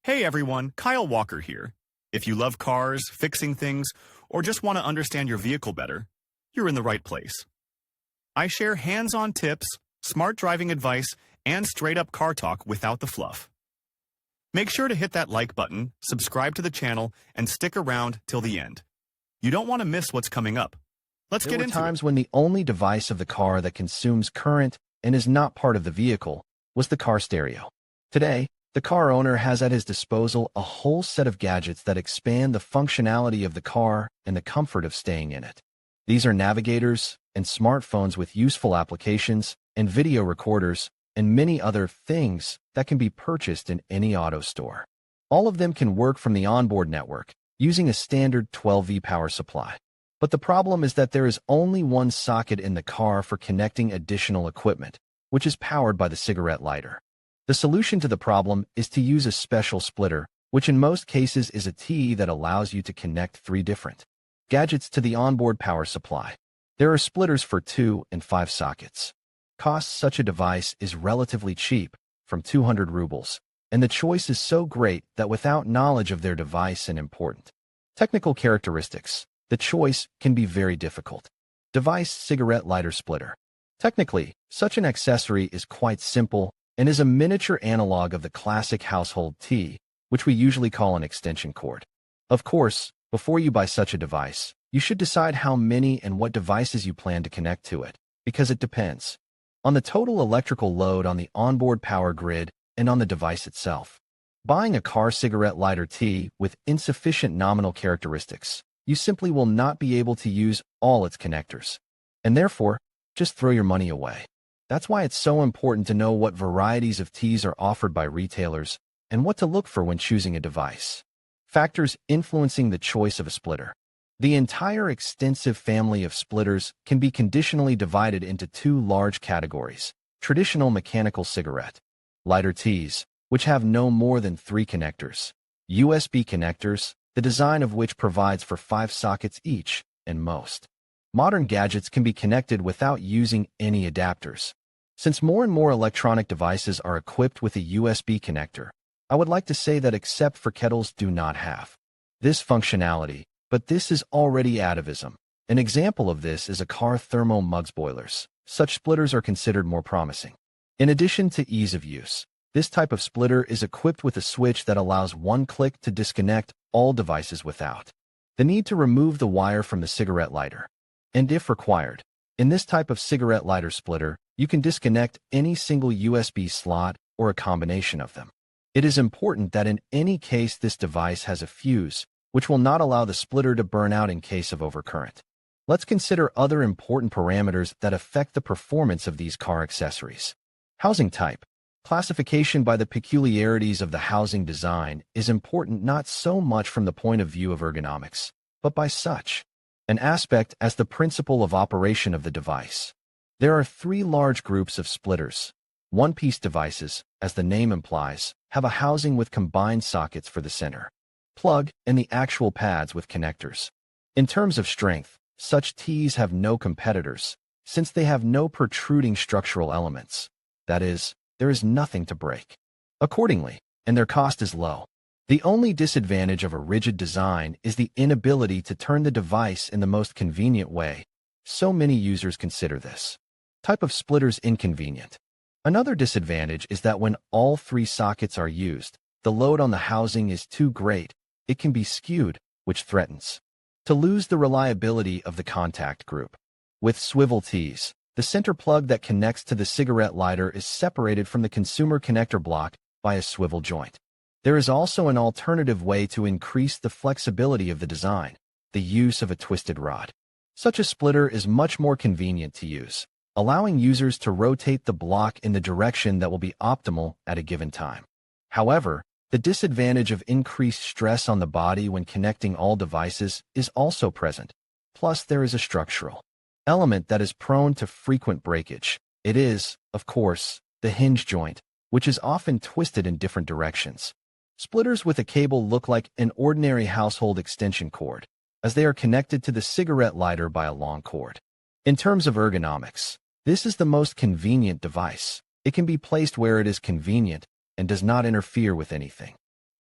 Hey everyone, Kyle Walker here. If you love cars, fixing things, or just want to understand your vehicle better, you're in the right place. I share hands-on tips, smart driving advice, and straight-up car talk without the fluff. Make sure to hit that like button, subscribe to the channel, and stick around till the end. You don't want to miss what's coming up. Let's get into it. There were times when the only device of the car that consumes current and is not part of the vehicle was the car stereo. Today, the car owner has at his disposal a whole set of gadgets that expand the functionality of the car and the comfort of staying in it. These are navigators and smartphones with useful applications and video recorders and many other things that can be purchased in any auto store. All of them can work from the onboard network using a standard 12V power supply. But the problem is that there is only one socket in the car for connecting additional equipment, which is powered by the cigarette lighter. The solution to the problem is to use a special splitter, which in most cases is a T that allows you to connect 3 different gadgets to the onboard power supply. There are splitters for 2 and 5 sockets. Cost such a device is relatively cheap, from 200 rubles, and the choice is so great that without knowledge of their device and important technical characteristics, the choice can be very difficult. Device cigarette lighter splitter. Technically, such an accessory is quite simple and is a miniature analog of the classic household T, which we usually call an extension cord. Of course, before you buy such a device, you should decide how many and what devices you plan to connect to it, because it depends on the total electrical load on the onboard power grid and on the device itself. Buying a car cigarette lighter T with insufficient nominal characteristics, you simply will not be able to use all its connectors, and therefore, just throw your money away. That's why it's so important to know what varieties of Ts are offered by retailers and what to look for when choosing a device. Factors influencing the choice of a splitter. The entire extensive family of splitters can be conditionally divided into 2 large categories: traditional mechanical cigarette lighter Ts, which have no more than 3 connectors, USB connectors, the design of which provides for 5 sockets each, and most modern gadgets can be connected without using any adapters. Since more and more electronic devices are equipped with a USB connector, I would like to say that except for kettles do not have this functionality, but this is already atavism. An example of this is a car thermo mugs boilers. Such splitters are considered more promising. In addition to ease of use, this type of splitter is equipped with a switch that allows one click to disconnect all devices without the need to remove the wire from the cigarette lighter. And if required, in this type of cigarette lighter splitter, you can disconnect any single USB slot or a combination of them. It is important that in any case this device has a fuse, which will not allow the splitter to burn out in case of overcurrent. Let's consider other important parameters that affect the performance of these car accessories. Housing type. Classification by the peculiarities of the housing design is important not so much from the point of view of ergonomics, but by such an aspect as the principle of operation of the device. There are 3 large groups of splitters. One-piece devices, as the name implies, have a housing with combined sockets for the center plug and the actual pads with connectors. In terms of strength, such Ts have no competitors, since they have no protruding structural elements. That is, there is nothing to break. Accordingly, and their cost is low. The only disadvantage of a rigid design is the inability to turn the device in the most convenient way. So many users consider this type of splitters inconvenient. Another disadvantage is that when all 3 sockets are used, the load on the housing is too great. It can be skewed, which threatens to lose the reliability of the contact group. With swivel Ts, the center plug that connects to the cigarette lighter is separated from the consumer connector block by a swivel joint. There is also an alternative way to increase the flexibility of the design: the use of a twisted rod. Such a splitter is much more convenient to use, allowing users to rotate the block in the direction that will be optimal at a given time. However, the disadvantage of increased stress on the body when connecting all devices is also present. Plus, there is a structural element that is prone to frequent breakage. It is, of course, the hinge joint, which is often twisted in different directions. Splitters with a cable look like an ordinary household extension cord, as they are connected to the cigarette lighter by a long cord. In terms of ergonomics, this is the most convenient device. It can be placed where it is convenient and does not interfere with anything.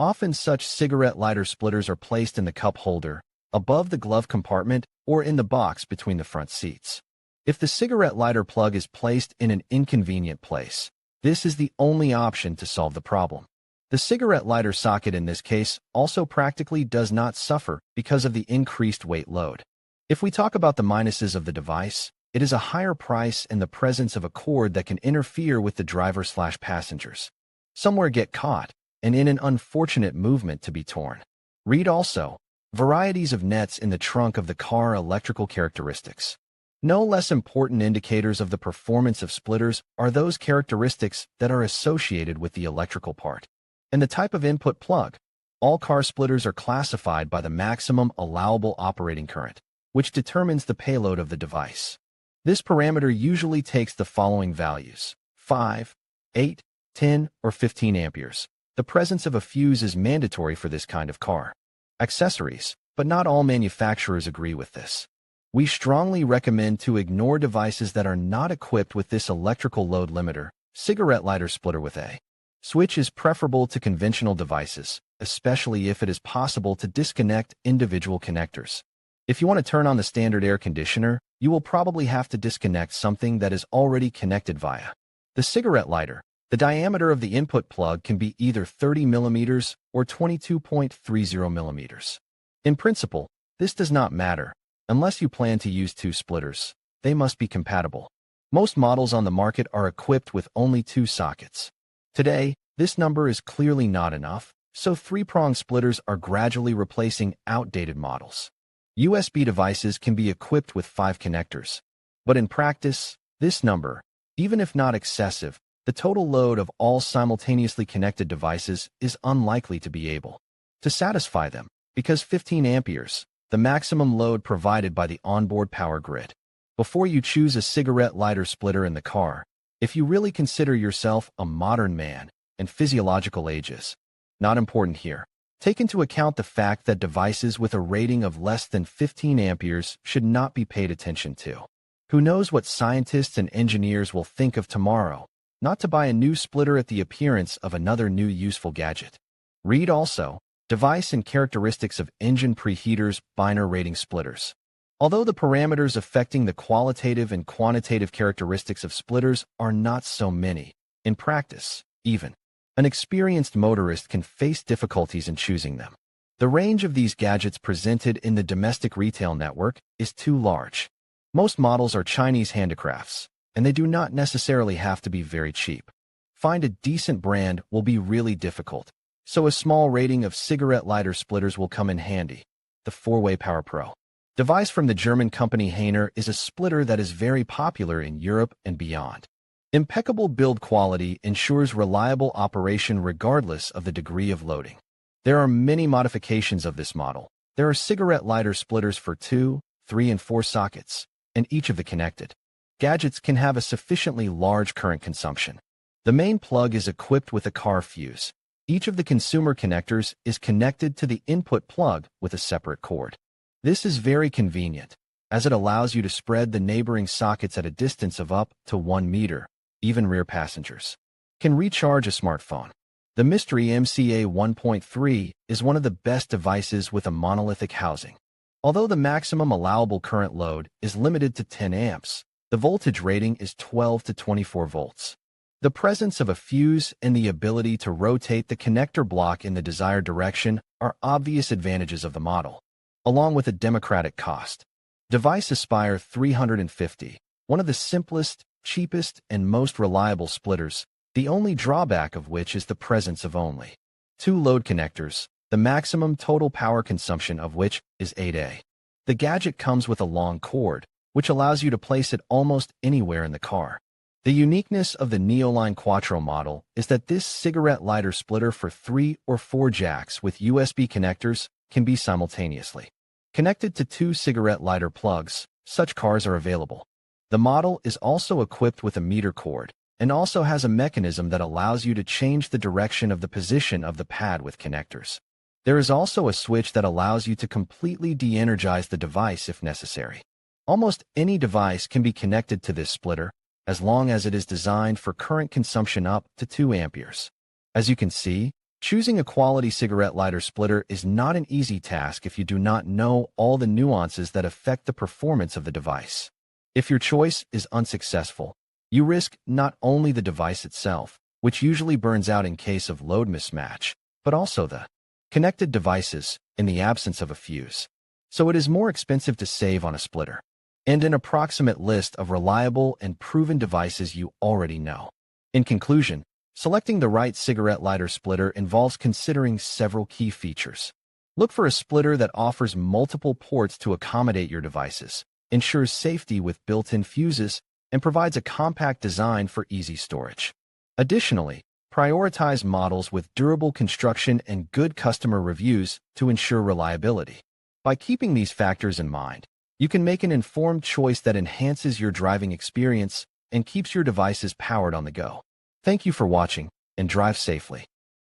Often such cigarette lighter splitters are placed in the cup holder, above the glove compartment, or in the box between the front seats. If the cigarette lighter plug is placed in an inconvenient place, this is the only option to solve the problem. The cigarette lighter socket in this case also practically does not suffer because of the increased weight load. If we talk about the minuses of the device, it is a higher price and the presence of a cord that can interfere with the driver/passengers. Somewhere get caught, and in an unfortunate movement to be torn. Read also, varieties of nets in the trunk of the car. Electrical characteristics. No less important indicators of the performance of splitters are those characteristics that are associated with the electrical part. And the type of input plug. All car splitters are classified by the maximum allowable operating current, which determines the payload of the device. This parameter usually takes the following values: 5, 8, 10, or 15 amperes. The presence of a fuse is mandatory for this kind of car. Accessories, but not all manufacturers agree with this. We strongly recommend to ignore devices that are not equipped with this electrical load limiter. Cigarette lighter splitter with a switch is preferable to conventional devices, especially if it is possible to disconnect individual connectors. If you want to turn on the standard air conditioner, you will probably have to disconnect something that is already connected via the cigarette lighter. The diameter of the input plug can be either 30 millimeters or 22.30 millimeters. In principle, this does not matter. Unless you plan to use two splitters, they must be compatible. Most models on the market are equipped with only two sockets. Today, this number is clearly not enough, so three-prong splitters are gradually replacing outdated models. USB devices can be equipped with 5 connectors. But in practice, this number, even if not excessive, the total load of all simultaneously connected devices is unlikely to be able to satisfy them, because 15 amperes, the maximum load provided by the onboard power grid. Before you choose a cigarette lighter splitter in the car, if you really consider yourself a modern man and physiological ages, not important here, take into account the fact that devices with a rating of less than 15 amperes should not be paid attention to. Who knows what scientists and engineers will think of tomorrow, not to buy a new splitter at the appearance of another new useful gadget. Read also, device and characteristics of engine preheaters, binary rating splitters. Although the parameters affecting the qualitative and quantitative characteristics of splitters are not so many, in practice, even an experienced motorist can face difficulties in choosing them. The range of these gadgets presented in the domestic retail network is too large. Most models are Chinese handicrafts, and they do not necessarily have to be very cheap. Find a decent brand will be really difficult, so a small rating of cigarette lighter splitters will come in handy. The 4-way Power Pro device from the German company Hainer is a splitter that is very popular in Europe and beyond. Impeccable build quality ensures reliable operation regardless of the degree of loading. There are many modifications of this model. There are cigarette lighter splitters for 2, 3, and 4 sockets, and each of the connected gadgets can have a sufficiently large current consumption. The main plug is equipped with a car fuse. Each of the consumer connectors is connected to the input plug with a separate cord. This is very convenient, as it allows you to spread the neighboring sockets at a distance of up to 1 meter. Even rear passengers can recharge a smartphone. The Mystery MCA 1.3 is one of the best devices with a monolithic housing. Although the maximum allowable current load is limited to 10 amps, the voltage rating is 12 to 24 volts. The presence of a fuse and the ability to rotate the connector block in the desired direction are obvious advantages of the model, along with a democratic cost. Device Aspire 350, one of the simplest, cheapest, and most reliable splitters, the only drawback of which is the presence of only 2 load connectors, the maximum total power consumption of which is 8A. The gadget comes with a long cord, which allows you to place it almost anywhere in the car. The uniqueness of the Neoline Quattro model is that this cigarette lighter splitter for 3 or 4 jacks with USB connectors can be simultaneously connected to 2 cigarette lighter plugs. Such cars are available. The model is also equipped with a meter cord and also has a mechanism that allows you to change the direction of the position of the pad with connectors. There is also a switch that allows you to completely de-energize the device if necessary. Almost any device can be connected to this splitter, as long as it is designed for current consumption up to 2 amperes. As you can see, Choosing a quality cigarette lighter splitter is not an easy task if you do not know all the nuances that affect the performance of the device. If your choice is unsuccessful, you risk not only the device itself, which usually burns out in case of load mismatch, but also the connected devices in the absence of a fuse. So it is more expensive to save on a splitter. And an approximate list of reliable and proven devices you already know. In conclusion, selecting the right cigarette lighter splitter involves considering several key features. Look for a splitter that offers multiple ports to accommodate your devices, ensures safety with built-in fuses, and provides a compact design for easy storage. Additionally, prioritize models with durable construction and good customer reviews to ensure reliability. By keeping these factors in mind, you can make an informed choice that enhances your driving experience and keeps your devices powered on the go. Thank you for watching, and drive safely.